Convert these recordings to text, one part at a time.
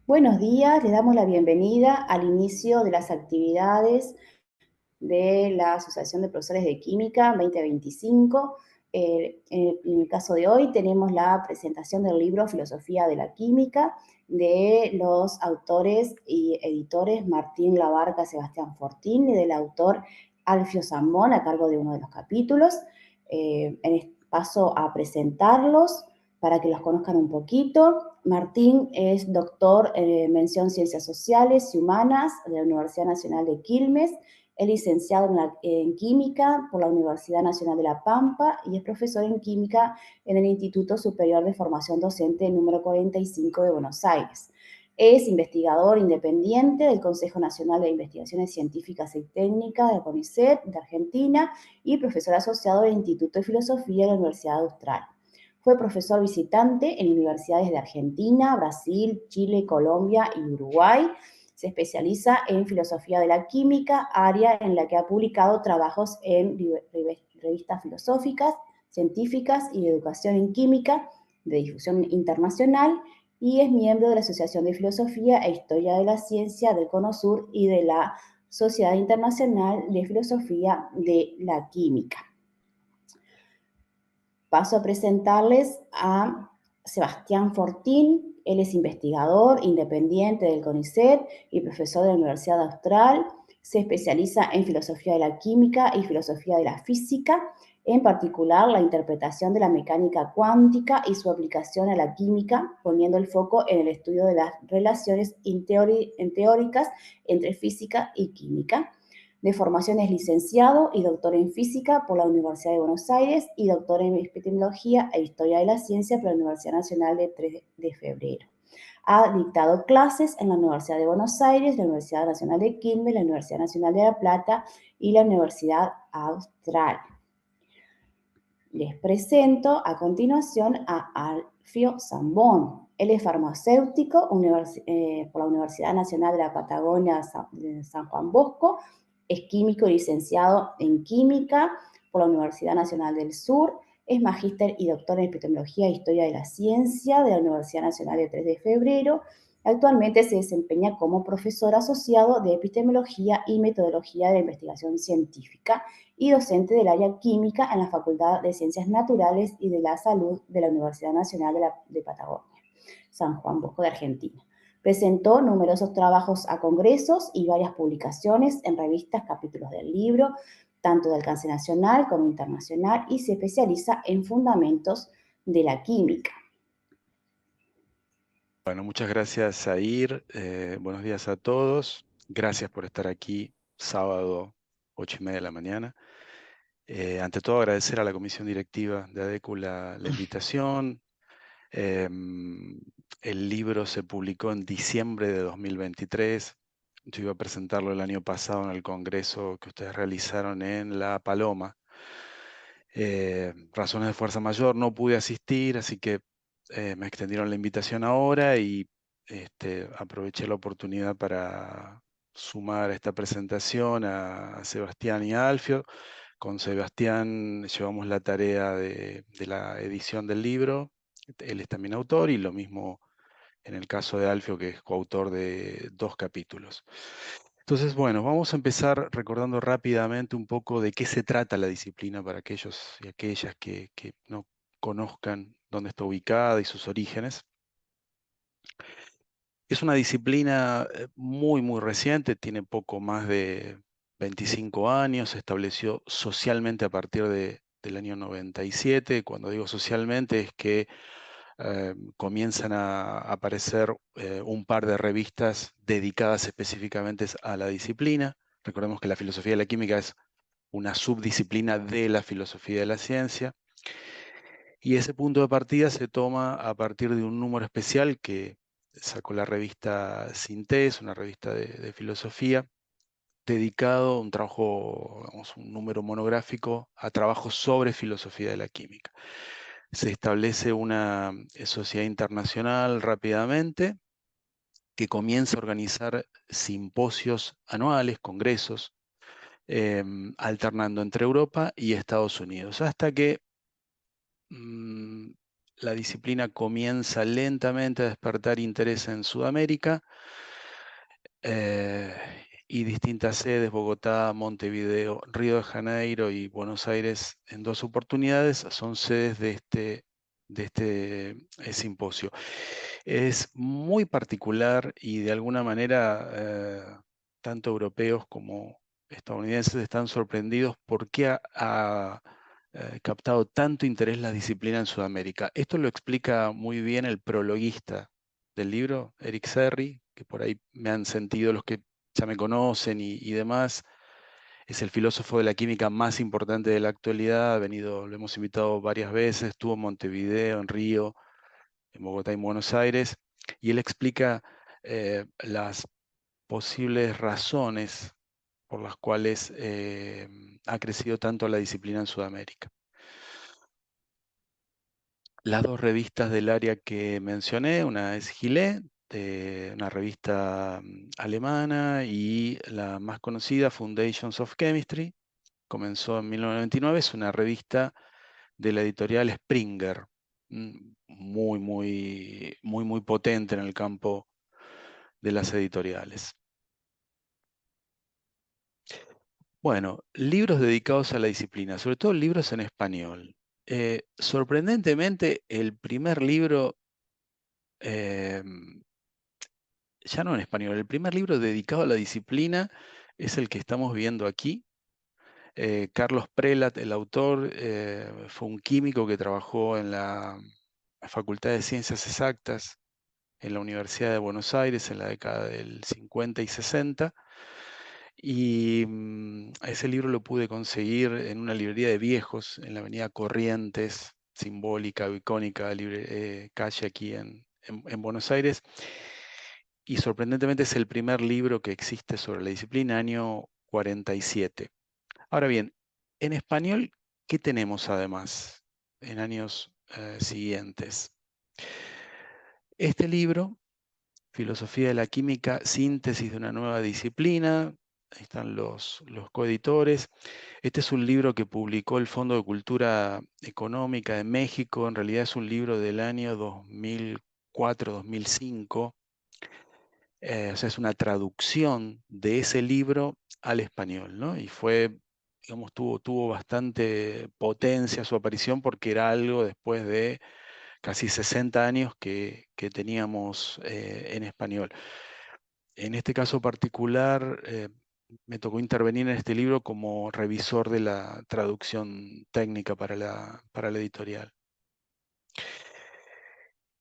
Buenos días, le damos la bienvenida al inicio de las actividades de la Asociación de Profesores de Química 2025. En el caso de hoy tenemos la presentación del libro Filosofía de la Química de los autores y editores Martín Labarca, Sebastián Fortín y del autor Alfio Zambón a cargo de uno de los capítulos. Paso a presentarlos para que los conozcan un poquito. Martín es doctor en mención Ciencias Sociales y Humanas de la Universidad Nacional de Quilmes. Es licenciado en Química por la Universidad Nacional de La Pampa y es profesor en Química en el Instituto Superior de Formación Docente número 45 de Buenos Aires. Es investigador independiente del Consejo Nacional de Investigaciones Científicas y Técnicas de CONICET de Argentina y profesor asociado del Instituto de Filosofía de la Universidad Austral. Fue profesor visitante en universidades de Argentina, Brasil, Chile, Colombia y Uruguay. Se especializa en filosofía de la química, área en la que ha publicado trabajos en revistas filosóficas, científicas y de educación en química de difusión internacional y es miembro de la Asociación de Filosofía e Historia de la Ciencia del Cono Sur y de la Sociedad Internacional de Filosofía de la Química. Paso a presentarles a Sebastián Fortín. Él es investigador independiente del CONICET y profesor de la Universidad Austral. Se especializa en filosofía de la química y filosofía de la física, en particular la interpretación de la mecánica cuántica y su aplicación a la química, poniendo el foco en el estudio de las relaciones teóricas entre física y química. De formación es licenciado y doctor en física por la Universidad de Buenos Aires y doctor en epistemología e historia de la ciencia por la Universidad Nacional de 3 de Febrero. Ha dictado clases en la Universidad de Buenos Aires, la Universidad Nacional de Quilmes, la Universidad Nacional de La Plata y la Universidad Austral. Les presento a continuación a Alfio Zambón. Él es farmacéutico por la Universidad Nacional de la Patagonia de San Juan Bosco. Es químico y licenciado en química por la Universidad Nacional del Sur. Es magíster y doctor en epistemología e historia de la ciencia de la Universidad Nacional de 3 de Febrero. Actualmente se desempeña como profesor asociado de epistemología y metodología de la investigación científica y docente del área química en la Facultad de Ciencias Naturales y de la Salud de la Universidad Nacional de Patagonia, San Juan Bosco de Argentina. Presentó numerosos trabajos a congresos y varias publicaciones en revistas, capítulos del libro, tanto de alcance nacional como internacional, y se especializa en fundamentos de la química. Bueno, muchas gracias, Zair. Buenos días a todos. Gracias por estar aquí, sábado, 8:30 de la mañana. Ante todo, agradecer a la comisión directiva de ADECU la invitación. El libro se publicó en diciembre de 2023. Yo iba a presentarlo el año pasado en el congreso que ustedes realizaron en La Paloma. Razones de fuerza mayor, no pude asistir, así que me extendieron la invitación ahora y aproveché la oportunidad para sumar a esta presentación a Sebastián y a Alfio. Con Sebastián llevamos la tarea de la edición del libro. Él es también autor y lo mismo en el caso de Alfio, que es coautor de 2 capítulos. Entonces, bueno, vamos a empezar recordando rápidamente un poco de qué se trata la disciplina para aquellos y aquellas que no conozcan dónde está ubicada y sus orígenes. Es una disciplina muy, muy reciente, tiene poco más de 25 años, se estableció socialmente a partir del año 97. Cuando digo socialmente es que comienzan a aparecer un par de revistas dedicadas específicamente a la disciplina. Recordemos que la filosofía de la química es una subdisciplina de la filosofía de la ciencia. Y ese punto de partida se toma a partir de un número especial que sacó la revista Sintés, una revista de filosofía, dedicado a un trabajo, digamos, un número monográfico a trabajos sobre filosofía de la química. Se establece una sociedad internacional rápidamente que comienza a organizar simposios anuales, congresos, alternando entre Europa y Estados Unidos, hasta que la disciplina comienza lentamente a despertar interés en Sudamérica, y distintas sedes, Bogotá, Montevideo, Río de Janeiro y Buenos Aires, en 2 oportunidades, son sedes de este simposio. Es muy particular y de alguna manera tanto europeos como estadounidenses están sorprendidos por qué ha captado tanto interés la disciplina en Sudamérica. Esto lo explica muy bien el prologuista del libro, Eric Serri, que por ahí me han sentido los que ya me conocen y demás. Es el filósofo de la química más importante de la actualidad. Lo hemos invitado varias veces, estuvo en Montevideo, en Río, en Bogotá y en Buenos Aires, y él explica las posibles razones por las cuales ha crecido tanto la disciplina en Sudamérica. Las 2 revistas del área que mencioné, una es Gillet, una revista alemana, y la más conocida, Foundations of Chemistry, comenzó en 1999, es una revista de la editorial Springer, muy, muy, muy, muy potente en el campo de las editoriales. Bueno, libros dedicados a la disciplina, sobre todo libros en español. Sorprendentemente, el primer libro, ya no en español, el primer libro dedicado a la disciplina es el que estamos viendo aquí. Carlos Prelat, el autor, fue un químico que trabajó en la Facultad de Ciencias Exactas en la Universidad de Buenos Aires en la década del 50 y 60. Y ese libro lo pude conseguir en una librería de viejos en la avenida Corrientes, simbólica o icónica calle aquí en Buenos Aires. Y sorprendentemente es el primer libro que existe sobre la disciplina, año 47. Ahora bien, en español, ¿qué tenemos además en años siguientes? Este libro, Filosofía de la Química, síntesis de una nueva disciplina. Ahí están los coeditores. Este es un libro que publicó el Fondo de Cultura Económica de México. En realidad es un libro del año 2004-2005. O sea, es una traducción de ese libro al español, ¿no? Y digamos, tuvo bastante potencia su aparición porque era algo después de casi 60 años que teníamos en español. En este caso particular, me tocó intervenir en este libro como revisor de la traducción técnica para la editorial.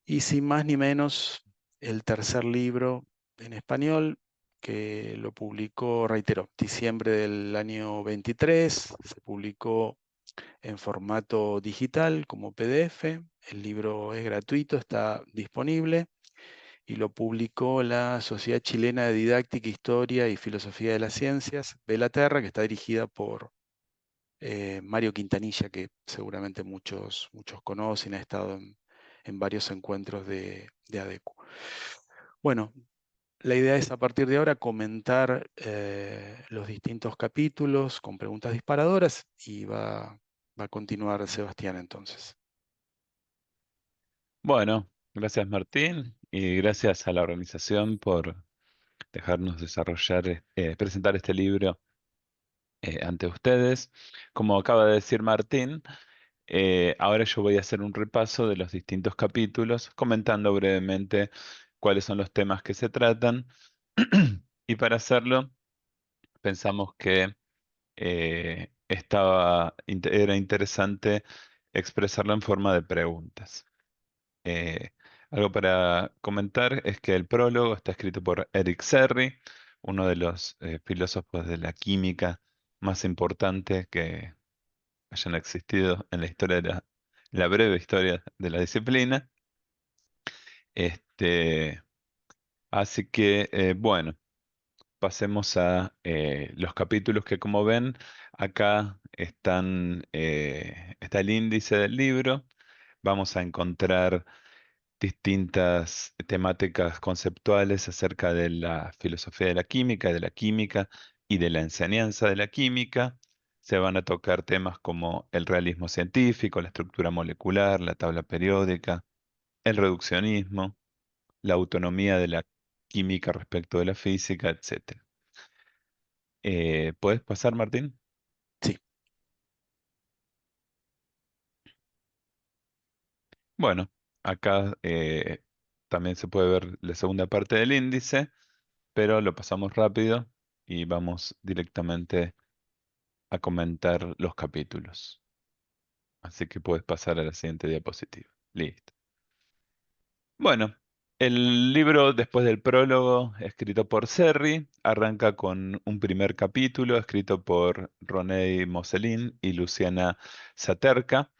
Y sin más ni menos, el tercer libro en español, que lo publicó, reitero, diciembre del año 23, se publicó en formato digital como PDF. El libro es gratuito, está disponible, y lo publicó la Sociedad Chilena de Didáctica, Historia y Filosofía de las Ciencias, Belaterra, que está dirigida por Mario Quintanilla, que seguramente muchos conocen, ha estado en varios encuentros de ADECU. Bueno, la idea es a partir de ahora comentar los distintos capítulos con preguntas disparadoras, y va a continuar Sebastián entonces. Bueno, gracias Martín y gracias a la organización por dejarnos presentar este libro ante ustedes. Como acaba de decir Martín, ahora yo voy a hacer un repaso de los distintos capítulos, comentando brevemente cuáles son los temas que se tratan. Y para hacerlo, pensamos que era interesante expresarlo en forma de preguntas. Eh, Algo para comentar es que el prólogo está escrito por Eric Serri, uno de los filósofos de la química más importantes que hayan existido en la historia la breve historia de la disciplina. Este, Así que, bueno, pasemos a los capítulos que, como ven, acá está el índice del libro. Vamos a encontrar distintas temáticas conceptuales acerca de la filosofía de la química y de la enseñanza de la química. se van a tocar temas como el realismo científico, la estructura molecular, la tabla periódica, el reduccionismo, la autonomía de la química respecto de la física, etc. ¿Puedes pasar, Martín? Sí, Bueno, acá también se puede ver la segunda parte del índice, pero lo pasamos rápido y vamos directamente a comentar los capítulos. Así que puedes pasar a la siguiente diapositiva. Listo. Bueno, el libro, después del prólogo escrito por Serri, arranca con un primer capítulo escrito por René Mosselin y Luciana Saterka,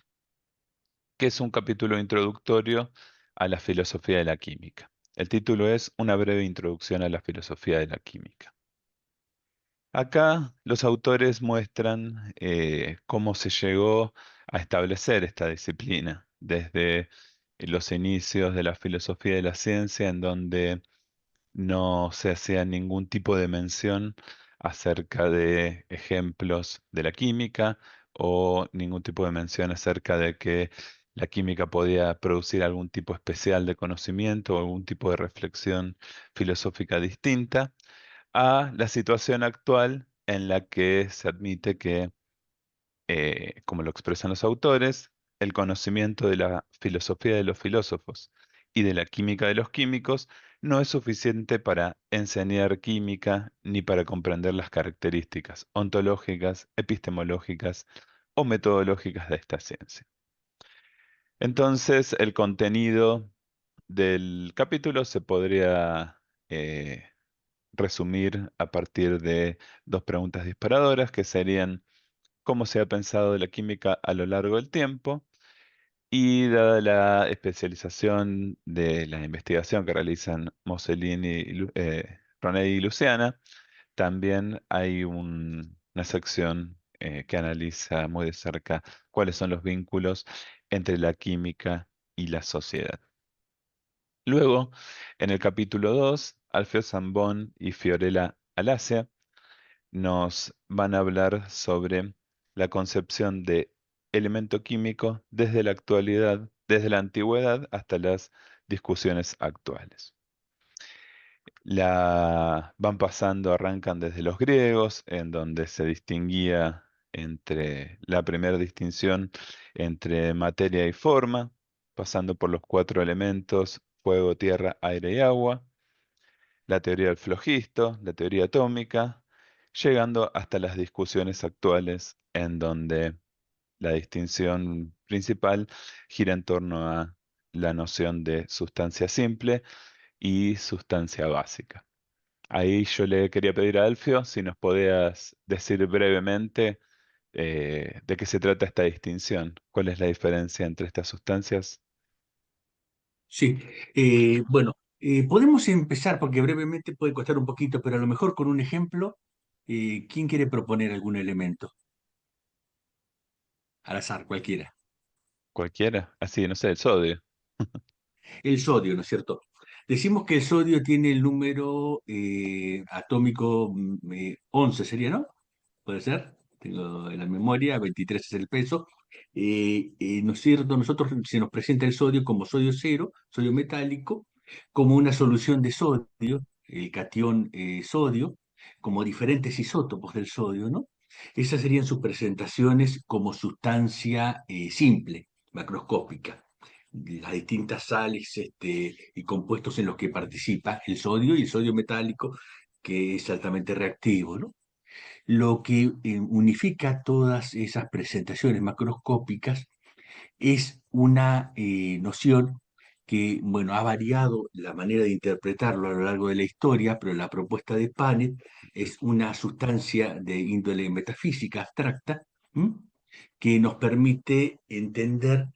que es un capítulo introductorio a la filosofía de la química. El título es Una breve introducción a la filosofía de la química. Acá los autores muestran cómo se llegó a establecer esta disciplina desde los inicios de la filosofía de la ciencia, en donde no se hacía ningún tipo de mención acerca de ejemplos de la química o ningún tipo de mención acerca de que la química podía producir algún tipo especial de conocimiento o algún tipo de reflexión filosófica distinta a la situación actual en la que se admite que, como lo expresan los autores, el conocimiento de la filosofía de los filósofos y de la química de los químicos no es suficiente para enseñar química ni para comprender las características ontológicas, epistemológicas o metodológicas de esta ciencia. Entonces, el contenido del capítulo se podría resumir a partir de dos preguntas disparadoras que serían: ¿cómo se ha pensado de la química a lo largo del tiempo? Y dada la especialización de la investigación que realizan Mosselin y Roné y Luciana, también hay una sección que analiza muy de cerca cuáles son los vínculos entre la química y la sociedad. Luego, en el capítulo 2, Alfio Zambón y Fiorella Alasia nos van a hablar sobre la concepción de elemento químico desde la actualidad, desde la antigüedad hasta las discusiones actuales. Van pasando, arrancan desde los griegos, en donde se distinguía entre la primera distinción entre materia y forma, pasando por los cuatro elementos, fuego, tierra, aire y agua, la teoría del flogisto, la teoría atómica, llegando hasta las discusiones actuales en donde la distinción principal gira en torno a la noción de sustancia simple y sustancia básica. Ahí yo le quería pedir a Alfio si nos podías decir brevemente de qué se trata esta distinción, cuál es la diferencia entre estas sustancias. Sí, bueno, podemos empezar porque brevemente puede costar un poquito, pero a lo mejor con un ejemplo. ¿Quién quiere proponer algún elemento? Al azar, cualquiera. Cualquiera, así, no sé, el sodio. El sodio, ¿no es cierto? Decimos que el sodio tiene el número atómico 11, ¿sería, no? ¿Puede ser? Tengo en la memoria, 23 es el peso. ¿No es cierto? Nosotros se nos presenta el sodio como sodio cero, sodio metálico, como una solución de sodio, el catión sodio, como diferentes isótopos del sodio, ¿no? Esas serían sus presentaciones como sustancia simple, macroscópica, las distintas sales y compuestos en los que participa el sodio y el sodio metálico, que es altamente reactivo, ¿no? Lo que unifica todas esas presentaciones macroscópicas es una noción que, bueno, ha variado la manera de interpretarlo a lo largo de la historia, pero la propuesta de Panet es una sustancia de índole metafísica abstracta, ¿m? Que nos permite entender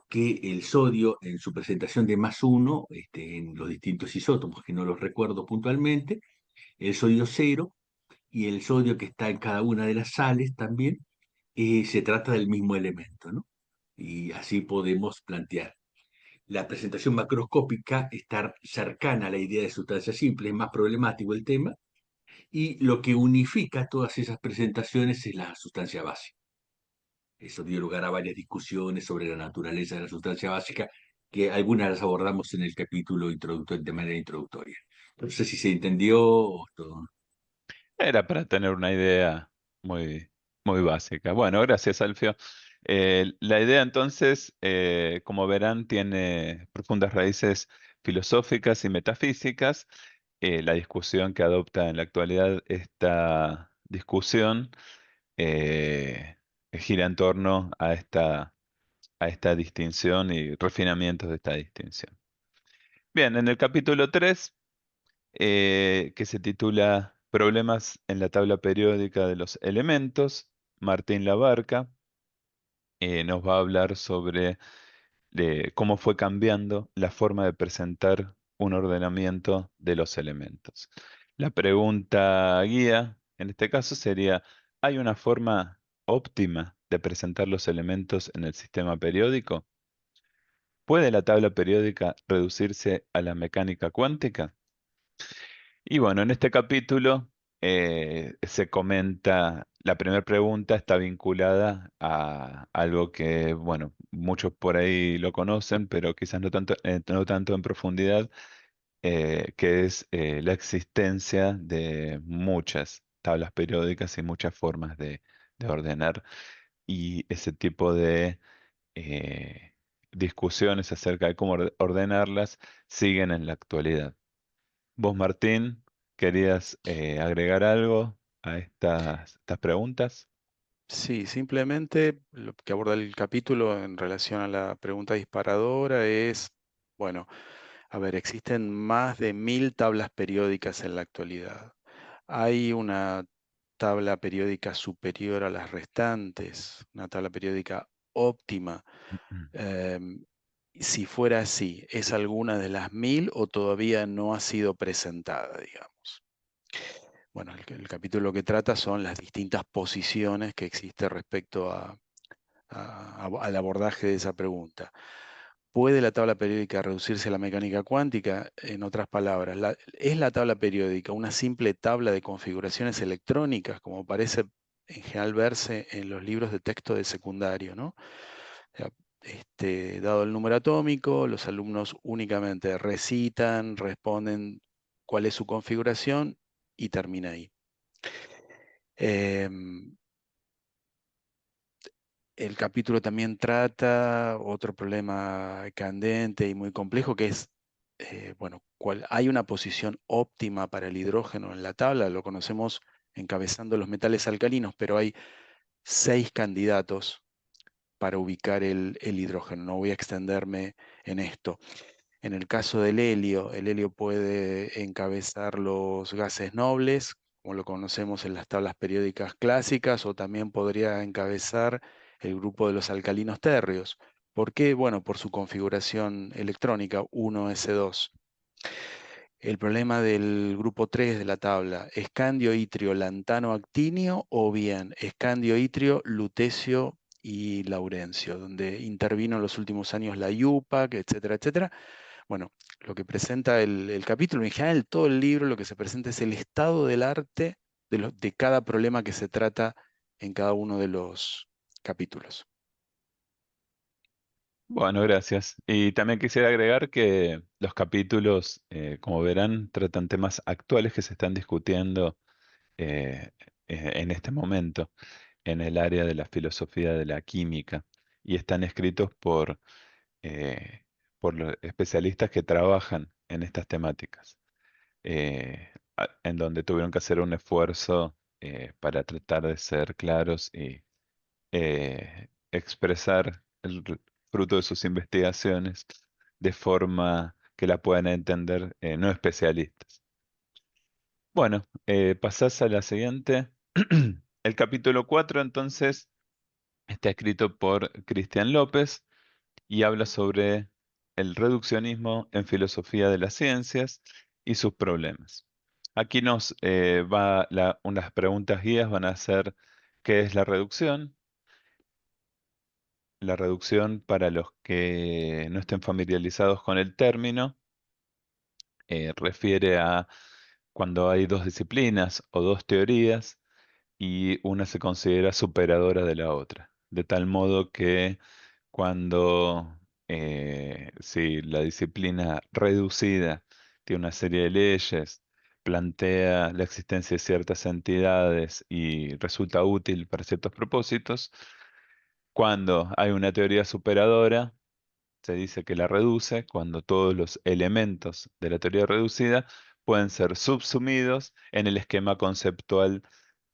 que el sodio en su presentación de más uno, en los distintos isótopos, que no los recuerdo puntualmente, el sodio cero y el sodio que está en cada una de las sales también, se trata del mismo elemento, ¿no? Y así podemos plantear. La presentación macroscópica está cercana a la idea de sustancia simple, es más problemático el tema, Y lo que unifica todas esas presentaciones es la sustancia básica. Eso dio lugar a varias discusiones sobre la naturaleza de la sustancia básica, que algunas las abordamos en el capítulo introductorio, de manera introductoria. No sé si se entendió o todo. Era para tener una idea muy, muy básica. Bueno, gracias, Alfio. La idea entonces, como verán, tiene profundas raíces filosóficas y metafísicas. La discusión que adopta en la actualidad esta discusión gira en torno a esta distinción y refinamientos de esta distinción. Bien, en el capítulo 3 que se titula Problemas en la tabla periódica de los elementos, Martín Labarca nos va a hablar sobre cómo fue cambiando la forma de presentar un ordenamiento de los elementos. La pregunta guía, en este caso, sería, ¿hay una forma óptima de presentar los elementos en el sistema periódico? ¿Puede la tabla periódica reducirse a la mecánica cuántica? Y bueno, en este capítulo se comenta, la primera pregunta está vinculada a algo que, bueno, muchos por ahí lo conocen, pero quizás no tanto en profundidad, que es la existencia de muchas tablas periódicas y muchas formas de ordenar, y ese tipo de discusiones acerca de cómo ordenarlas siguen en la actualidad. Vos, Martín, ¿querías agregar algo a estas preguntas? Sí, simplemente lo que aborda el capítulo en relación a la pregunta disparadora es, bueno, a ver, existen más de 1000 tablas periódicas en la actualidad. ¿Hay una tabla periódica superior a las restantes? ¿Una tabla periódica óptima? Em, si fuera así, ¿es alguna de las 1000 o todavía no ha sido presentada, digamos? Bueno, el capítulo que trata son las distintas posiciones que existen respecto al abordaje de esa pregunta. ¿Puede la tabla periódica reducirse a la mecánica cuántica? En otras palabras, ¿es la tabla periódica una simple tabla de configuraciones electrónicas, como parece en general verse en los libros de texto de secundario, ¿no? O sea, dado el número atómico, los alumnos únicamente recitan, responden cuál es su configuración y termina ahí. Em, el capítulo también trata otro problema candente y muy complejo, que es, bueno, hay una posición óptima para el hidrógeno en la tabla, lo conocemos encabezando los metales alcalinos, pero hay 6 candidatos para ubicar el hidrógeno. No voy a extenderme en esto. En el caso del helio, el helio puede encabezar los gases nobles, como lo conocemos en las tablas periódicas clásicas, o también podría encabezar el grupo de los alcalinos térreos. ¿Por qué? Bueno, por su configuración electrónica 1s2. El problema del grupo 3 de la tabla, escandio, itrio, lantano, actinio, o bien escandio, itrio, lutecio y laurencio, donde intervino en los últimos años la IUPAC, etcétera, etcétera. Bueno, lo que presenta el capítulo, en general todo el libro, lo que se presenta es el estado del arte de cada problema que se trata en cada uno de los capítulos. Bueno, gracias. Y también quisiera agregar que los capítulos, como verán, tratan temas actuales que se están discutiendo eh, en este momento en el área de la filosofía de la química, y están escritos eh, por los especialistas que trabajan en estas temáticas. En donde tuvieron que hacer un esfuerzo para tratar de ser claros y expresar fruto de sus investigaciones de forma que la puedan entender no especialistas. Bueno, pasás a la siguiente. El capítulo 4 entonces está escrito por Cristian López y habla sobre el reduccionismo en filosofía de las ciencias y sus problemas. Aquí unas preguntas guías van a ser: ¿qué es la reducción? La reducción, para los que no estén familiarizados con el término, refiere a cuando hay dos disciplinas o dos teorías y una se considera superadora de la otra. De tal modo que cuando si la disciplina reducida tiene una serie de leyes, plantea la existencia de ciertas entidades y resulta útil para ciertos propósitos, cuando hay una teoría superadora, se dice que la reduce cuando todos los elementos de la teoría reducida pueden ser subsumidos en el esquema conceptual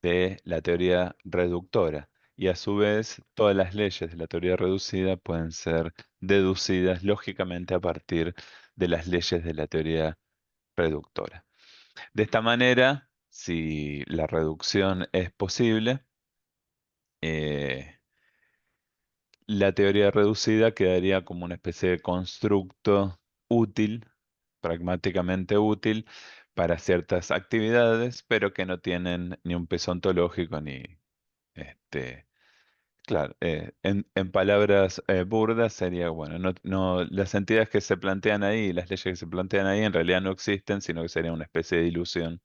de la teoría reductora. Y a su vez, todas las leyes de la teoría reducida pueden ser deducidas lógicamente a partir de las leyes de la teoría reductora. De esta manera, si la reducción es posible, eh, la teoría reducida quedaría como una especie de constructo útil, pragmáticamente útil, para ciertas actividades, pero que no tienen ni un peso ontológico ni, este, claro, en palabras burdas sería, bueno, las entidades que se plantean ahí, las leyes que se plantean ahí en realidad no existen, sino que sería una especie de ilusión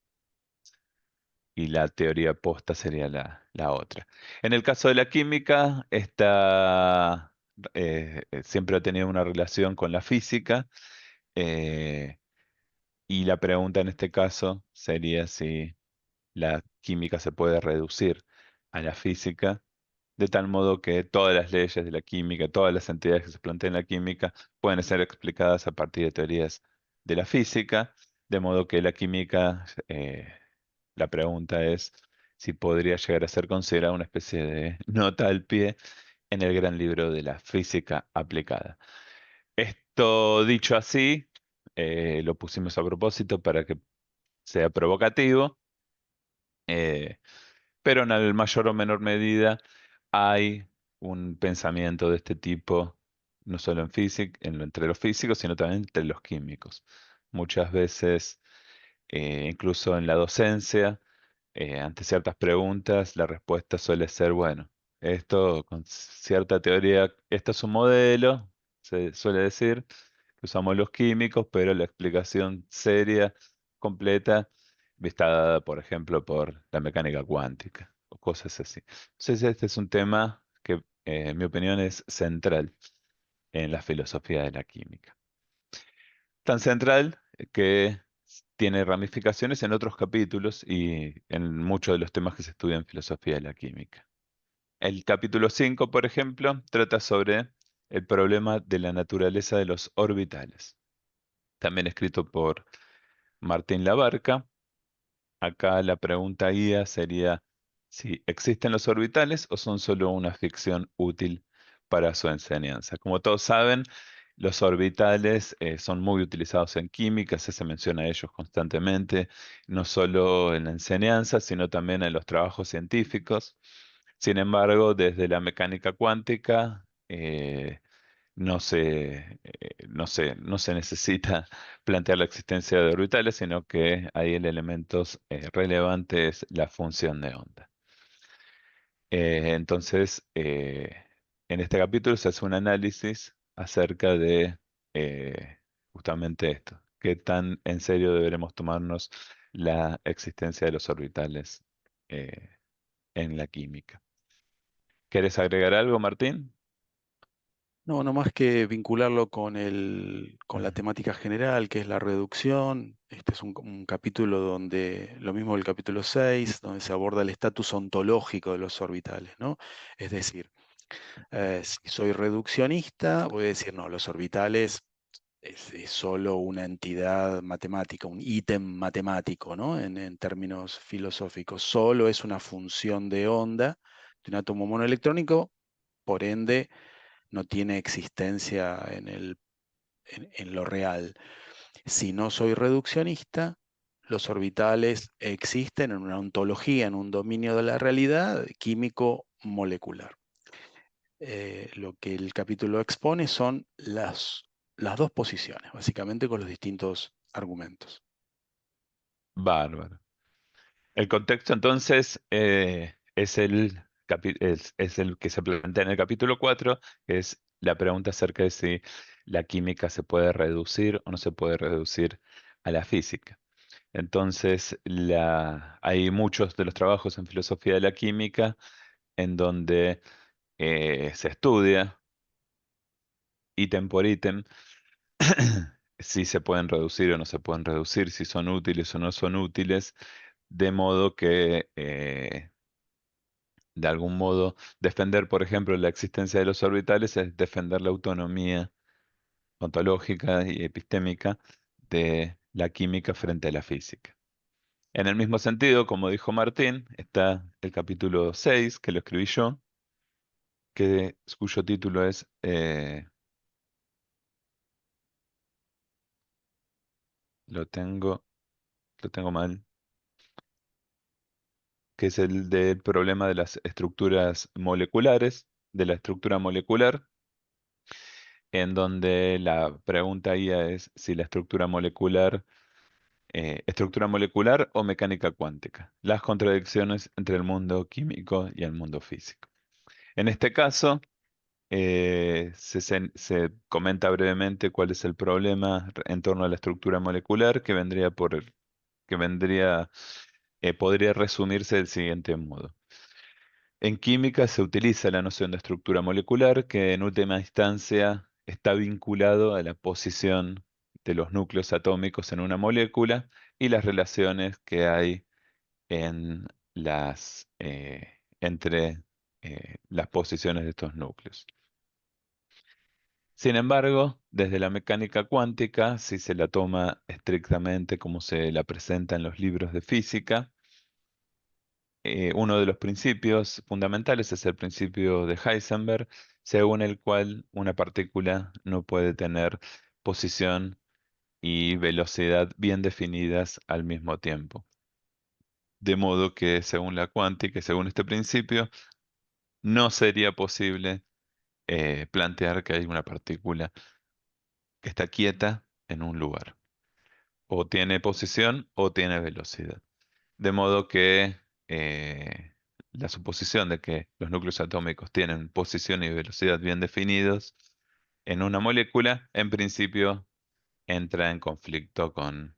y la teoría posta sería la otra. En el caso de la química, siempre ha tenido una relación con la física, eh, y la pregunta en este caso sería si la química se puede reducir a la física, de tal modo que todas las leyes de la química, todas las entidades que se plantean en la química, pueden ser explicadas a partir de teorías de la física, de modo que la química, la pregunta es si podría llegar a ser considerada una especie de nota al pie en el gran libro de la física aplicada. Esto dicho así, lo pusimos a propósito para que sea provocativo, eh, pero en el mayor o menor medida hay un pensamiento de este tipo, no solo en física, entre los físicos, sino también entre los químicos. Muchas veces, incluso en la docencia, ante ciertas preguntas, la respuesta suele ser, bueno, esto con cierta teoría, esto es un modelo, se suele decir, que usamos los químicos, pero la explicación seria, completa, está dada, por ejemplo, por la mecánica cuántica o cosas así. Entonces, este es un tema que, en mi opinión, es central en la filosofía de la química. Tan central que tiene ramificaciones en otros capítulos y en muchos de los temas que se estudian en filosofía de la química. El capítulo 5, por ejemplo, trata sobre el problema de la naturaleza de los orbitales, también escrito por Martín Labarca. Acá la pregunta guía sería si existen los orbitales o son solo una ficción útil para su enseñanza. Como todos saben, los orbitales son muy utilizados en química, se menciona a ellos constantemente, no solo en la enseñanza, sino también en los trabajos científicos. Sin embargo, desde la mecánica cuántica, no se necesita plantear la existencia de orbitales, sino que ahí el elemento relevante es la función de onda. Entonces, en este capítulo se hace un análisis acerca de justamente esto, qué tan en serio deberemos tomarnos la existencia de los orbitales eh, en la química. ¿Quieres agregar algo, Martín? No, no más que vincularlo con con la temática general, que es la reducción. Este es un capítulo donde, lo mismo del capítulo 6, donde se aborda el estatus ontológico de los orbitales, ¿no? Es decir, si soy reduccionista, voy a decir, no, los orbitales es solo una entidad matemática, un ítem matemático, ¿no? En términos filosóficos, solo es una función de onda de un átomo monoelectrónico, por ende no tiene existencia en lo real. Si no soy reduccionista, los orbitales existen en una ontología, en un dominio de la realidad químico molecular. Lo que el capítulo expone son las dos posiciones, básicamente con los distintos argumentos. Bárbaro. El contexto entonces es el que se plantea en el capítulo 4, que es la pregunta acerca de si la química se puede reducir o no se puede reducir a la física. Entonces, hay muchos de los trabajos en filosofía de la química en donde se estudia ítem por ítem si se pueden reducir o no se pueden reducir, si son útiles o no son útiles, de modo que, de algún modo, defender, por ejemplo, la existencia de los orbitales es defender la autonomía ontológica y epistémica de la química frente a la física. En el mismo sentido, como dijo Martín, está el capítulo 6, que lo escribí yo, cuyo título es, lo tengo, lo tengo mal, que es el del problema de las estructuras moleculares, de la estructura molecular, en donde la pregunta ahí es si la estructura molecular o mecánica cuántica, las contradicciones entre el mundo químico y el mundo físico. En este caso, se comenta brevemente cuál es el problema en torno a la estructura molecular podría resumirse del siguiente modo. En química se utiliza la noción de estructura molecular, que en última instancia está vinculado a la posición de los núcleos atómicos en una molécula y las relaciones que hay en entre las posiciones de estos núcleos. Sin embargo, desde la mecánica cuántica, si se la toma estrictamente como se la presenta en los libros de física, uno de los principios fundamentales es el principio de Heisenberg, según el cual una partícula no puede tener posición y velocidad bien definidas al mismo tiempo. De modo que, según la cuántica y según este principio, no sería posible plantear que hay una partícula que está quieta en un lugar. O tiene posición o tiene velocidad. De modo que la suposición de que los núcleos atómicos tienen posición y velocidad bien definidos en una molécula, en principio entra en conflicto con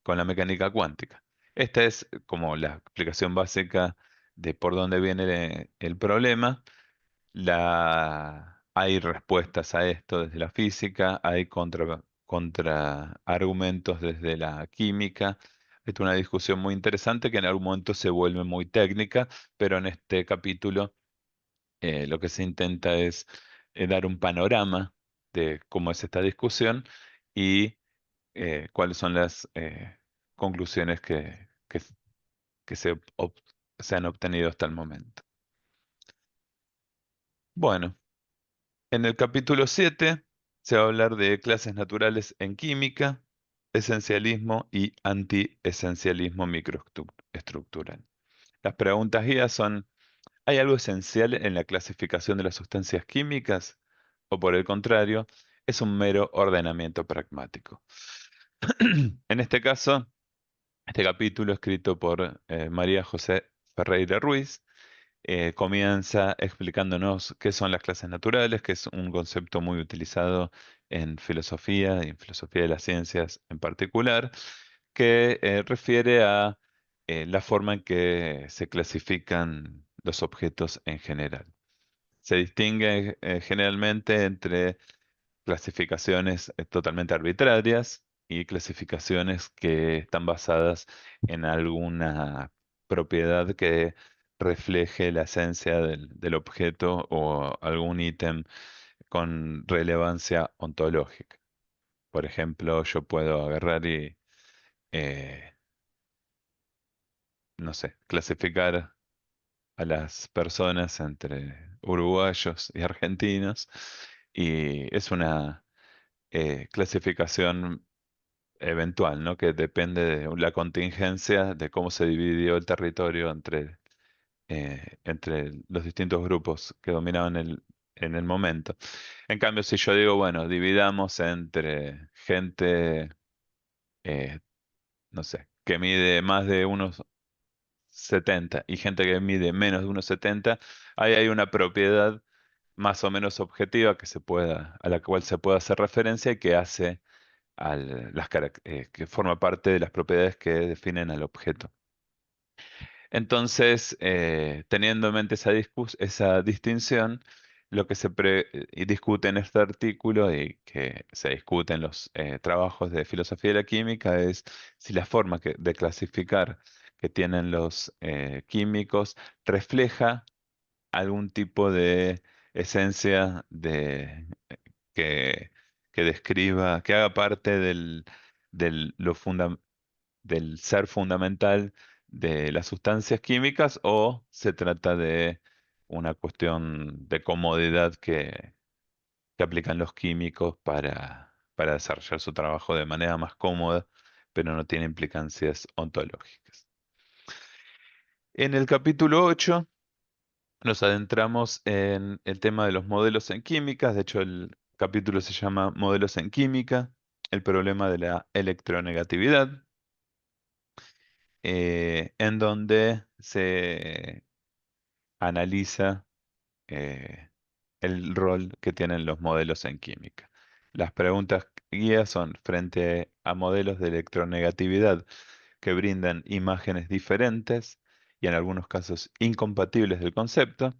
la mecánica cuántica. Esta es como la explicación básica de por dónde viene el problema. Hay respuestas a esto desde la física, hay contraargumentos desde la química. Es una discusión muy interesante que en algún momento se vuelve muy técnica, pero en este capítulo lo que se intenta es dar un panorama de cómo es esta discusión y cuáles son las conclusiones que se han obtenido hasta el momento. Bueno. En el capítulo 7 se va a hablar de clases naturales en química, esencialismo y antiesencialismo microestructural. Las preguntas guías son, ¿hay algo esencial en la clasificación de las sustancias químicas? ¿O por el contrario, es un mero ordenamiento pragmático? En este caso, este capítulo escrito por María José Ferreira Ruiz, comienza explicándonos qué son las clases naturales, que es un concepto muy utilizado en filosofía y en filosofía de las ciencias en particular, que refiere a la forma en que se clasifican los objetos en general. Se distingue generalmente entre clasificaciones totalmente arbitrarias y clasificaciones que están basadas en alguna propiedad que refleje la esencia del objeto o algún ítem con relevancia ontológica. Por ejemplo, yo puedo agarrar y, eh, no sé, clasificar a las personas entre uruguayos y argentinos y es una clasificación eventual, ¿no? Que depende de la contingencia, de cómo se dividió el territorio entre los distintos grupos que dominaban en el momento. En cambio, si yo digo, bueno, dividamos entre gente, eh, no sé, que mide más de unos 70 y gente que mide menos de unos 70, ahí hay una propiedad más o menos objetiva a la cual se puede hacer referencia y que hace que forma parte de las propiedades que definen al objeto. Entonces, teniendo en mente esa distinción, lo que y discute en este artículo y que se discute en los trabajos de filosofía de la química es si la forma de clasificar que tienen los químicos refleja algún tipo de esencia que, que describa, que haga parte del, lo funda- del ser fundamental de las sustancias químicas o se trata de una cuestión de comodidad que aplican los químicos para desarrollar su trabajo de manera más cómoda, pero no tiene implicancias ontológicas. En el capítulo 8 nos adentramos en el tema de los modelos en química. De hecho, el capítulo se llama Modelos en química, el problema de la electronegatividad, en donde se analiza eh, el rol que tienen los modelos en química. Las preguntas guía son frente a modelos de electronegatividad que brindan imágenes diferentes y en algunos casos incompatibles del concepto.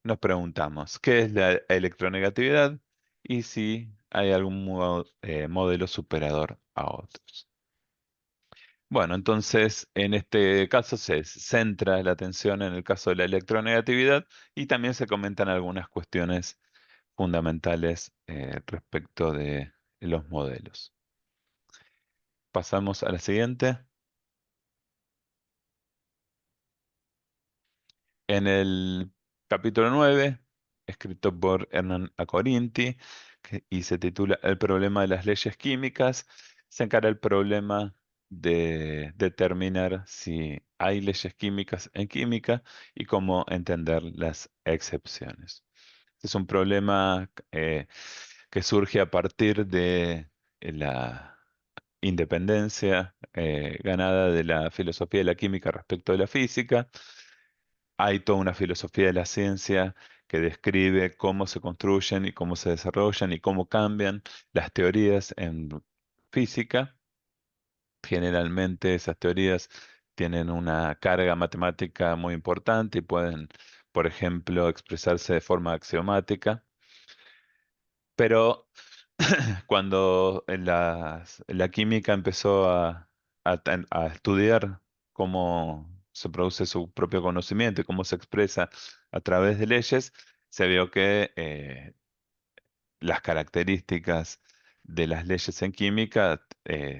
Nos preguntamos, ¿qué es la electronegatividad? Y si hay algún modelo superador a otros. Bueno, entonces en este caso se centra la atención en el caso de la electronegatividad y también se comentan algunas cuestiones fundamentales respecto de los modelos. Pasamos a la siguiente. En el capítulo 9, escrito por Hernán Acorinti, y se titula El problema de las leyes químicas, se encara el problema de determinar si hay leyes químicas en química y cómo entender las excepciones. Es un problema que surge a partir de la independencia ganada de la filosofía de la química respecto de la física. Hay toda una filosofía de la ciencia que describe cómo se construyen y cómo se desarrollan y cómo cambian las teorías en física. Generalmente esas teorías tienen una carga matemática muy importante y pueden, por ejemplo, expresarse de forma axiomática. Pero cuando la química empezó a estudiar cómo se produce su propio conocimiento y cómo se expresa a través de leyes, se vio que las características de las leyes en química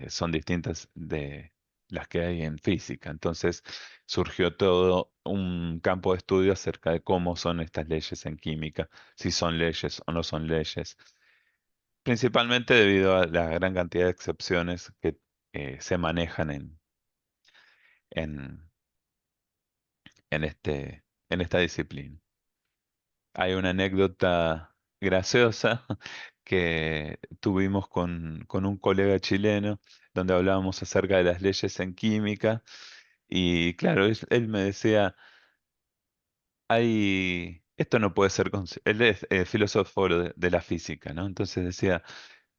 son distintas de las que hay en física. Entonces surgió todo un campo de estudio acerca de cómo son estas leyes en química, si son leyes o no son leyes, principalmente debido a la gran cantidad de excepciones que se manejan en, en esta disciplina. Hay una anécdota graciosa que tuvimos con un colega chileno donde hablábamos acerca de las leyes en química y claro, él me decía, esto no puede ser, él es filósofo de la física, ¿no? Entonces decía,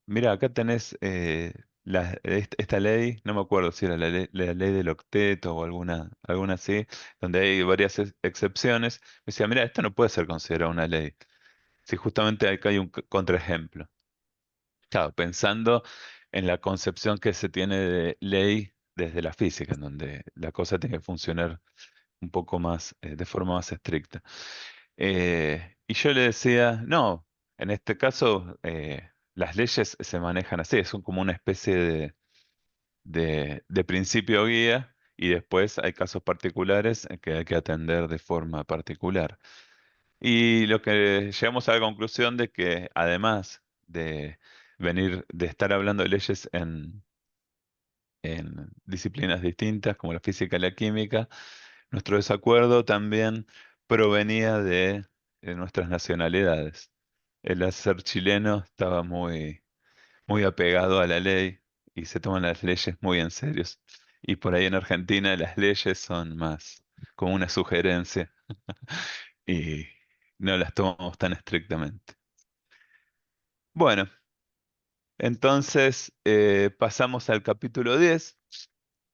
mira, acá tenés esta ley, no me acuerdo si era la ley del octeto o alguna así, donde hay varias excepciones. Me decía, mira, esto no puede ser considerado una ley. Si justamente acá hay un contraejemplo. Claro, pensando en la concepción que se tiene de ley desde la física, en donde la cosa tiene que funcionar un poco más, de forma más estricta. Y yo le decía, no, en este caso las leyes se manejan así, son como una especie de principio guía y después hay casos particulares que hay que atender de forma particular. Y lo que llegamos a la conclusión de que además de estar hablando de leyes en disciplinas distintas como la física y la química, nuestro desacuerdo también provenía de nuestras nacionalidades. El ser chileno estaba muy apegado a la ley y se toman las leyes muy en serio. Y por ahí en Argentina las leyes son más como una sugerencia y no las tomamos tan estrictamente. Bueno, Entonces, pasamos al capítulo 10,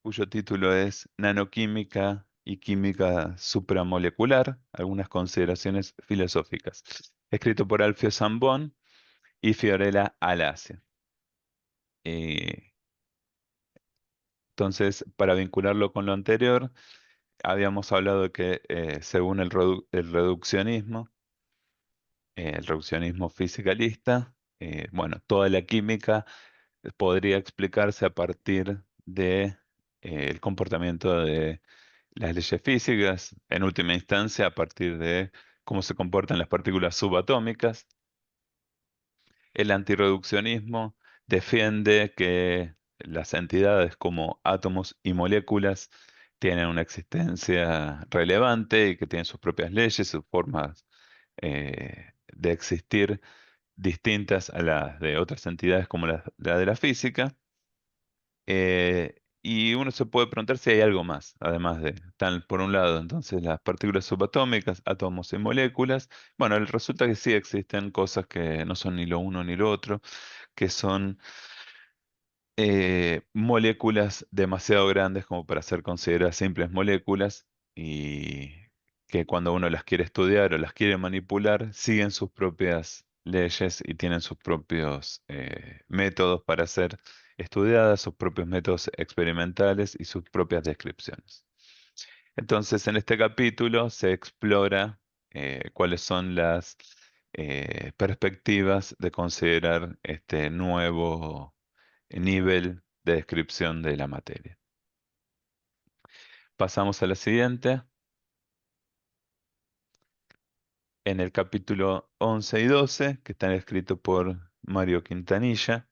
cuyo título es Nanoquímica y Química Supramolecular, algunas consideraciones filosóficas, escrito por Alfio Zambon y Fiorella Alace. Eh, entonces, para vincularlo con lo anterior, habíamos hablado de que según el reduccionismo fisicalista, bueno, toda la química podría explicarse a partir de el comportamiento de las leyes físicas, en última instancia a partir de cómo se comportan las partículas subatómicas. El antirreduccionismo defiende que las entidades como átomos y moléculas tienen una existencia relevante y que tienen sus propias leyes, sus formas de existir distintas a las de otras entidades como la de la física. Y uno se puede preguntar si hay algo más, además de, tal, por un lado, entonces las partículas subatómicas, átomos y moléculas. Bueno, resulta que sí existen cosas que no son ni lo uno ni lo otro, que son moléculas demasiado grandes como para ser consideradas simples moléculas y que cuando uno las quiere estudiar o las quiere manipular, siguen sus propias leyes y tienen sus propios métodos para ser estudiadas, sus propios métodos experimentales y sus propias descripciones. Entonces, en este capítulo se explora cuáles son las perspectivas de considerar este nuevo nivel de descripción de la materia. Pasamos a la siguiente. En el capítulo 11 y 12, que están escritos por Mario Quintanilla,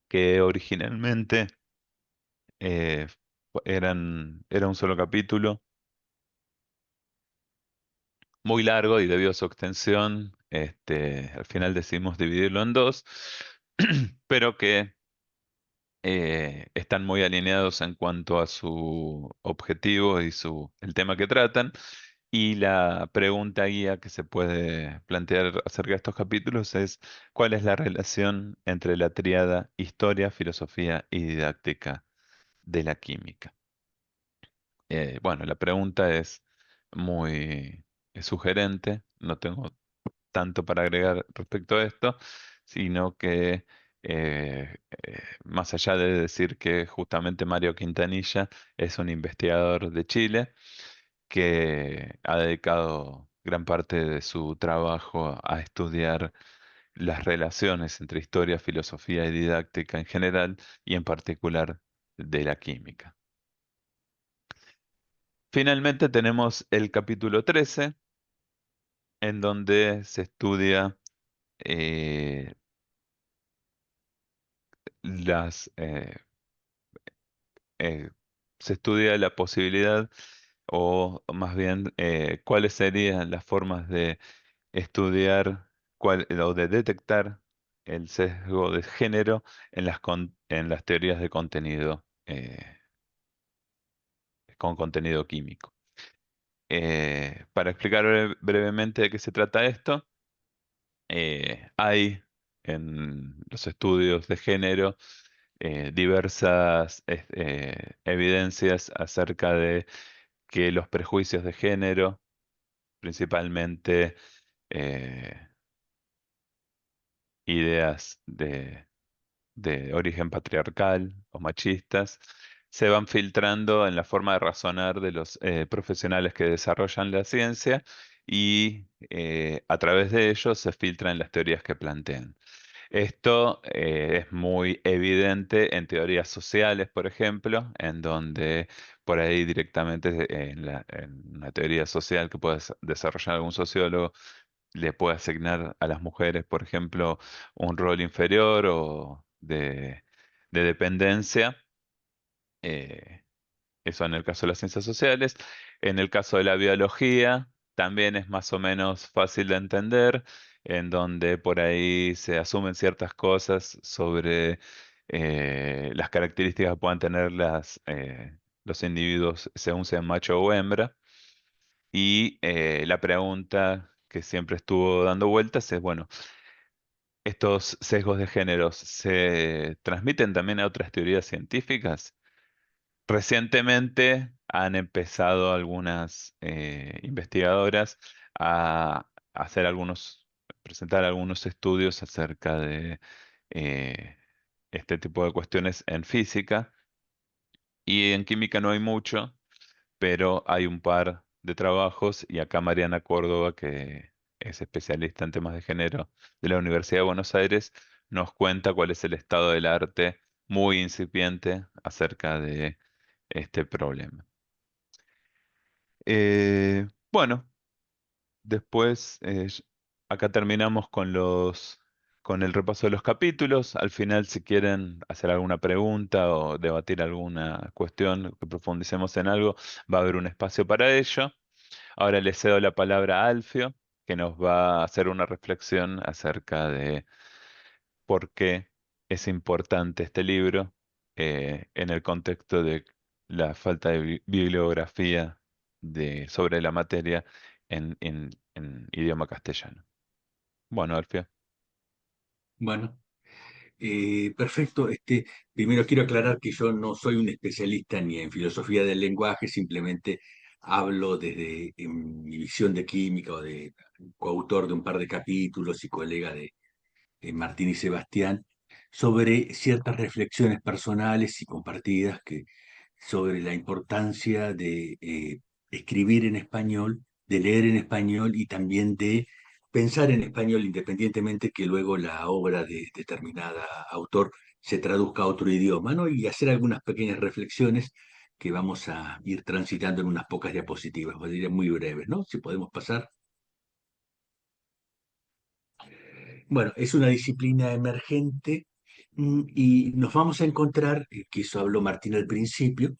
que originalmente eh, era un solo capítulo, muy largo y debido a su extensión, al final decidimos dividirlo en dos, pero que están muy alineados en cuanto a su objetivo y el tema que tratan. Y la pregunta guía que se puede plantear acerca de estos capítulos es: ¿cuál es la relación entre la tríada historia, filosofía y didáctica de la química? Bueno, la pregunta es muy sugerente, no tengo tanto para agregar respecto a esto, sino que más allá de decir que justamente Mario Quintanilla es un investigador de Chile, que ha dedicado gran parte de su trabajo a estudiar las relaciones entre historia, filosofía y didáctica en general y en particular de la química. Finalmente tenemos el capítulo 13, en donde se estudia eh, las, eh, se estudia la posibilidad o más bien cuáles serían las formas de estudiar o de detectar el sesgo de género en las teorías de contenido con contenido químico. Para explicar brevemente de qué se trata esto, hay en los estudios de género diversas evidencias acerca de que los prejuicios de género, principalmente eh, ideas de origen patriarcal o machistas, se van filtrando en la forma de razonar de los profesionales que desarrollan la ciencia y a través de ellos se filtran las teorías que plantean. Esto es muy evidente en teorías sociales, por ejemplo, en donde por ahí directamente en una teoría social que pueda desarrollar algún sociólogo, le puede asignar a las mujeres, por ejemplo, un rol inferior o de dependencia. eh, Eso en el caso de las ciencias sociales. En el caso de la biología, también es más o menos fácil de entender, en donde por ahí se asumen ciertas cosas sobre las características que puedan tener los individuos según sean macho o hembra. Y la pregunta que siempre estuvo dando vueltas es, bueno, estos sesgos de género se transmiten también a otras teorías científicas. Recientemente han empezado algunas investigadoras a hacer presentar algunos estudios acerca de eh, este tipo de cuestiones en física, y en química no hay mucho, pero hay un par de trabajos, y acá Mariana Córdoba, que es especialista en temas de género de la Universidad de Buenos Aires, nos cuenta cuál es el estado del arte muy incipiente acerca de este problema. Bueno, después acá terminamos con el repaso de los capítulos. Al final, si quieren hacer alguna pregunta o debatir alguna cuestión, que profundicemos en algo, va a haber un espacio para ello. Ahora le cedo la palabra a Alfio, que nos va a hacer una reflexión acerca de por qué es importante este libro en el contexto de la falta de bibliografía sobre la materia en idioma castellano. Bueno, Alfio. Bueno, perfecto. Primero quiero aclarar que yo no soy un especialista ni en filosofía del lenguaje, simplemente hablo desde mi visión de química o de coautor de un par de capítulos y colega de Martín y Sebastián, sobre ciertas reflexiones personales y compartidas sobre la importancia de escribir en español, de leer en español y también de pensar en español, independientemente que luego la obra de determinada autor se traduzca a otro idioma, ¿no? Y hacer algunas pequeñas reflexiones que vamos a ir transitando en unas pocas diapositivas, os diré muy breves, ¿no? Si podemos pasar. Bueno, es una disciplina emergente, y nos vamos a encontrar, que eso habló Martín al principio,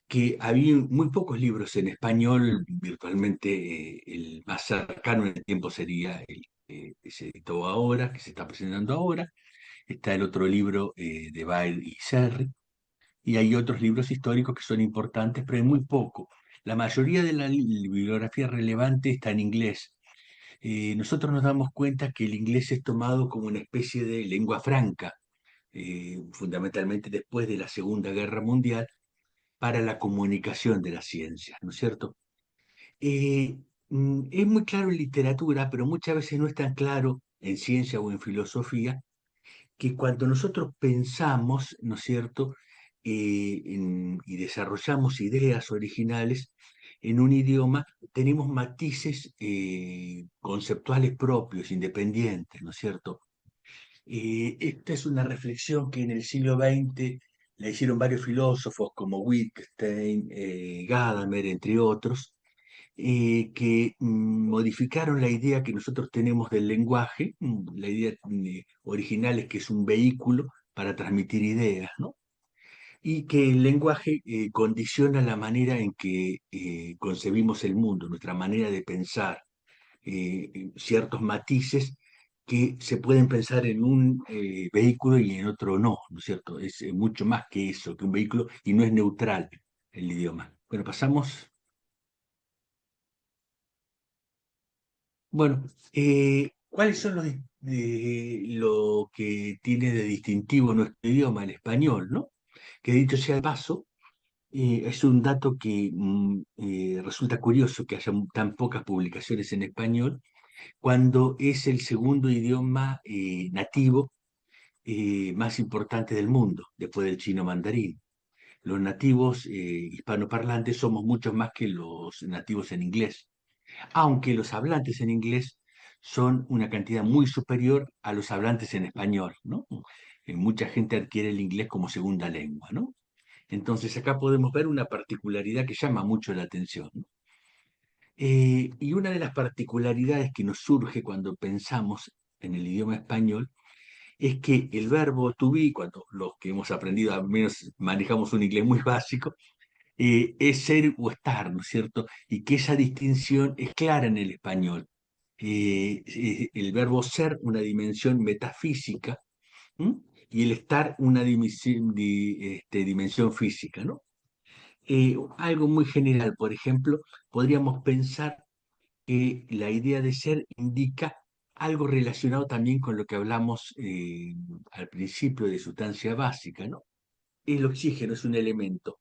que había muy pocos libros en español, virtualmente el más cercano en el tiempo sería el que se editó ahora, que se está presentando ahora. Está el otro libro de Bail y Serri, y hay otros libros históricos que son importantes, pero hay muy poco. La mayoría de la bibliografía relevante está en inglés. Nosotros nos damos cuenta que el inglés es tomado como una especie de lengua franca, fundamentalmente después de la Segunda Guerra Mundial, para la comunicación de las ciencias, ¿no es cierto? Es muy claro en literatura, pero muchas veces no es tan claro en ciencia o en filosofía, que cuando nosotros pensamos, ¿no es cierto?, y desarrollamos ideas originales en un idioma, tenemos matices conceptuales propios, independientes, ¿no es cierto? Esta es una reflexión que en el siglo XX la hicieron varios filósofos como Wittgenstein, Gadamer, entre otros, que modificaron la idea que nosotros tenemos del lenguaje. La idea original es que es un vehículo para transmitir ideas, ¿no? Y que el lenguaje condiciona la manera en que concebimos el mundo, nuestra manera de pensar, ciertos matices que se pueden pensar en un vehículo y en otro no, ¿no es cierto? Es mucho más que eso, que un vehículo, y no es neutral el idioma. Bueno, pasamos. Bueno, ¿cuáles son lo que tiene de distintivo nuestro idioma, el español, ¿no? Que dicho sea de paso, es un dato que resulta curioso que haya tan pocas publicaciones en español, cuando es el segundo idioma nativo más importante del mundo, después del chino mandarín. Los nativos hispanoparlantes somos muchos más que los nativos en inglés, aunque los hablantes en inglés son una cantidad muy superior a los hablantes en español, ¿no? Mucha gente adquiere el inglés como segunda lengua, ¿no? Entonces acá podemos ver una particularidad que llama mucho la atención, ¿no? Y una de las particularidades que nos surge cuando pensamos en el idioma español es que el verbo to be, cuando los que hemos aprendido, al menos manejamos un inglés muy básico, es ser o estar, ¿no es cierto? Y que esa distinción es clara en el español. El verbo ser, una dimensión metafísica, ¿m? Y el estar, una dimensión física, ¿no? Algo muy general, por ejemplo, podríamos pensar que la idea de ser indica algo relacionado también con lo que hablamos al principio de sustancia básica, ¿no? El oxígeno es un elemento.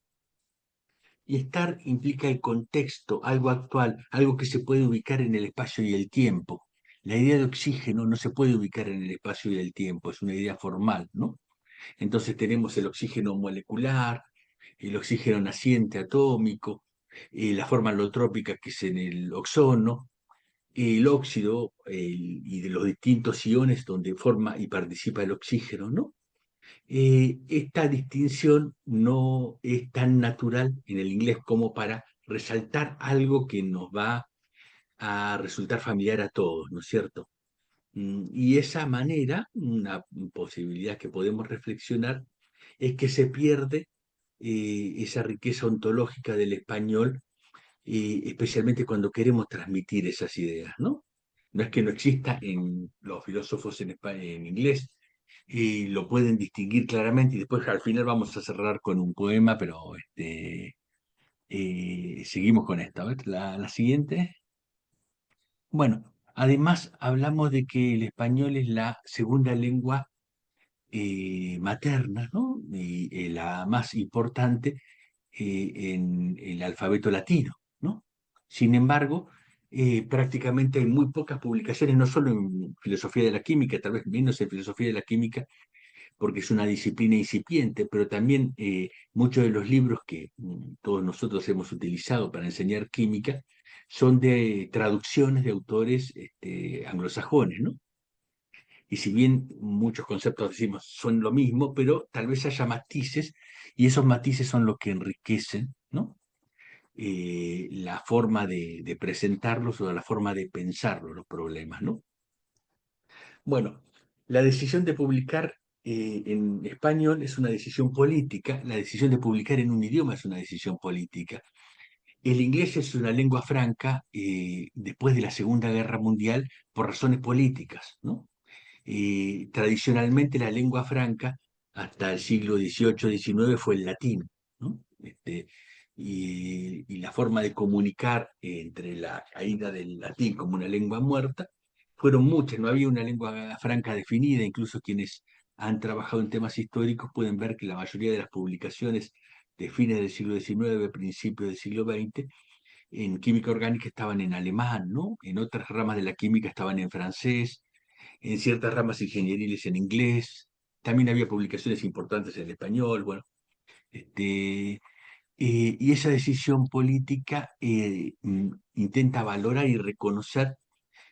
Y estar implica el contexto, algo actual, algo que se puede ubicar en el espacio y el tiempo. La idea de oxígeno no se puede ubicar en el espacio y el tiempo, es una idea formal, ¿no? Entonces tenemos el oxígeno molecular, el oxígeno naciente atómico, la forma alotrópica que es en el ozono, el óxido y de los distintos iones donde forma y participa el oxígeno, ¿no? Esta distinción no es tan natural en el inglés como para resaltar algo que nos va a resultar familiar a todos, ¿no es cierto? Y esa manera, una posibilidad que podemos reflexionar, es que se pierde esa riqueza ontológica del español, especialmente cuando queremos transmitir esas ideas, ¿no? No es que no exista en los filósofos en inglés, y lo pueden distinguir claramente, y después al final vamos a cerrar con un poema, pero seguimos con esta. A ver, la siguiente. Bueno, además hablamos de que el español es la segunda lengua materna, ¿no? Y la más importante en el alfabeto latino, ¿no? Sin embargo, prácticamente hay muy pocas publicaciones, no solo en filosofía de la química, tal vez menos en filosofía de la química, porque es una disciplina incipiente, pero también muchos de los libros que todos nosotros hemos utilizado para enseñar química son de traducciones de autores anglosajones, ¿no? Y si bien muchos conceptos decimos son lo mismo, pero tal vez haya matices, y esos matices son los que enriquecen, ¿no? La forma de presentarlos o la forma de pensarlos, los problemas, ¿no? Bueno, la decisión de publicar en español es una decisión política, la decisión de publicar en un idioma es una decisión política. El inglés es una lengua franca después de la Segunda Guerra Mundial por razones políticas, ¿no? Tradicionalmente la lengua franca hasta el siglo XVIII-XIX fue el latín, ¿no? Y la forma de comunicar entre la caída del latín como una lengua muerta fueron muchas, no había una lengua franca definida, incluso quienes han trabajado en temas históricos pueden ver que la mayoría de las publicaciones de fines del siglo XIX, principios del siglo XX, en química orgánica estaban en alemán, ¿no? En otras ramas de la química estaban en francés, en ciertas ramas ingenieriles en inglés, también había publicaciones importantes en español, bueno, y esa decisión política intenta valorar y reconocer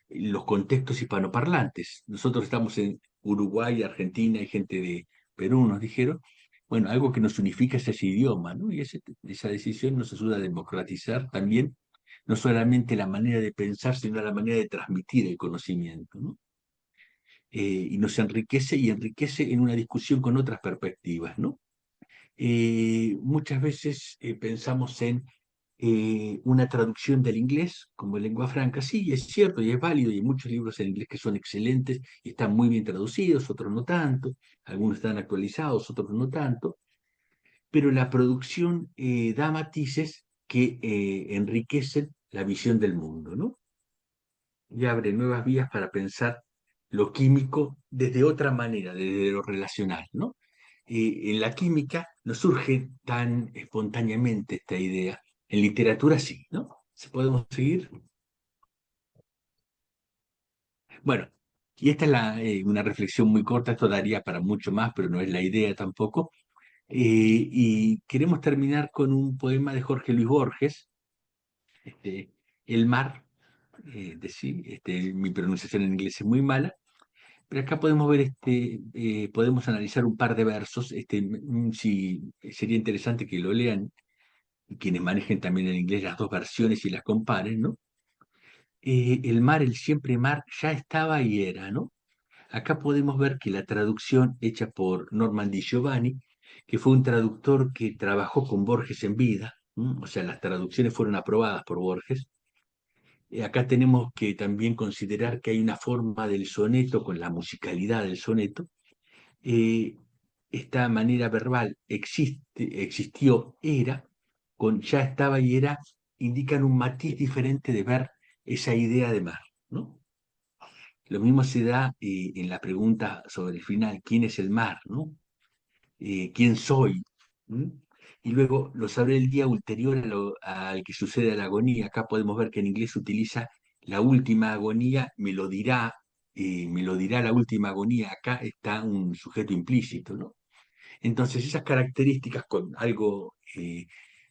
los contextos hispanoparlantes. Nosotros estamos en Uruguay, Argentina, hay gente de Perú, nos dijeron, bueno, algo que nos unifica es ese idioma, ¿no? Y esa decisión nos ayuda a democratizar también, no solamente la manera de pensar, sino la manera de transmitir el conocimiento, ¿no? Y nos enriquece y enriquece en una discusión con otras perspectivas, ¿no? Muchas veces pensamos en una traducción del inglés como lengua franca. Sí, es cierto y es válido, y hay muchos libros en inglés que son excelentes y están muy bien traducidos, otros no tanto, algunos están actualizados, otros no tanto, pero la producción da matices que enriquecen la visión del mundo, ¿no? Y abre nuevas vías para pensar lo químico desde otra manera, desde lo relacional, ¿no? En la química no surge tan espontáneamente esta idea. En literatura sí, ¿no? ¿Se podemos seguir? Bueno, y esta es una reflexión muy corta, esto daría para mucho más, pero no es la idea tampoco. Y queremos terminar con un poema de Jorge Luis Borges, El mar, mi pronunciación en inglés es muy mala, pero acá podemos ver, podemos analizar un par de versos, si sería interesante que lo lean y quienes manejen también en inglés las dos versiones y las comparen, ¿no? El mar, el siempre mar, ya estaba y era, ¿no? Acá podemos ver que la traducción hecha por Norman Di Giovanni, que fue un traductor que trabajó con Borges en vida, o sea, las traducciones fueron aprobadas por Borges. Acá tenemos que también considerar que hay una forma del soneto con la musicalidad del soneto. eh, Esta manera verbal existió, era, con ya estaba y era, indican un matiz diferente de ver esa idea de mar, ¿no? Lo mismo se da en la pregunta sobre el final, ¿quién es el mar? ¿No? ¿Quién soy? ¿Mm? Y luego lo sabré el día ulterior al que sucede la agonía. Acá podemos ver que en inglés se utiliza la última agonía, me lo dirá la última agonía. Acá está un sujeto implícito, ¿no? Entonces esas características con algo,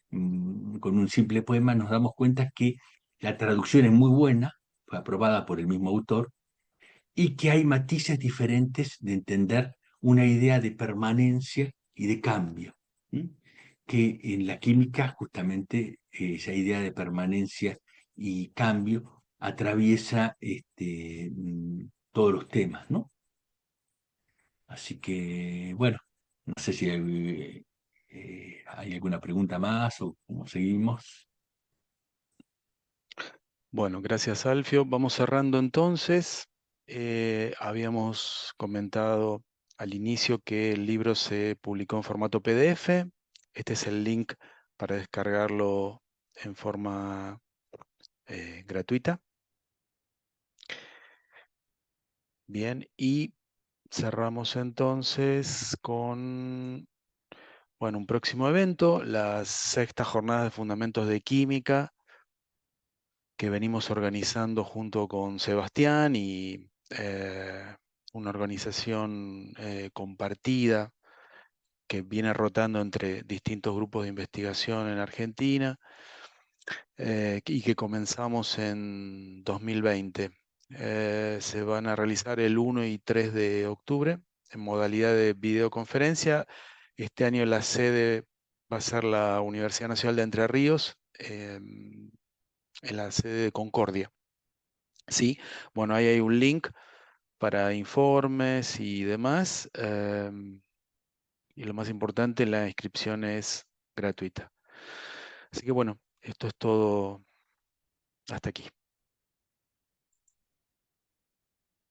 con un simple poema, nos damos cuenta que la traducción es muy buena, fue aprobada por el mismo autor, y que hay matices diferentes de entender una idea de permanencia y de cambio, ¿m? Que en la química justamente esa idea de permanencia y cambio atraviesa todos los temas, ¿no? Así que, bueno, no sé si hay alguna pregunta más o cómo seguimos. Bueno, gracias, Alfio. Vamos cerrando entonces. Habíamos comentado al inicio que el libro se publicó en formato PDF. Este es el link para descargarlo en forma gratuita. Bien, y cerramos entonces con, bueno, un próximo evento, la sexta jornada de Fundamentos de Química, que venimos organizando junto con Sebastián y una organización compartida que viene rotando entre distintos grupos de investigación en Argentina y que comenzamos en 2020. Se van a realizar el 1 y 3 de octubre en modalidad de videoconferencia. Este año la sede va a ser la Universidad Nacional de Entre Ríos, en la sede de Concordia. Sí, bueno, ahí hay un link para informes y demás. Y lo más importante, la inscripción es gratuita. Así que bueno, esto es todo hasta aquí.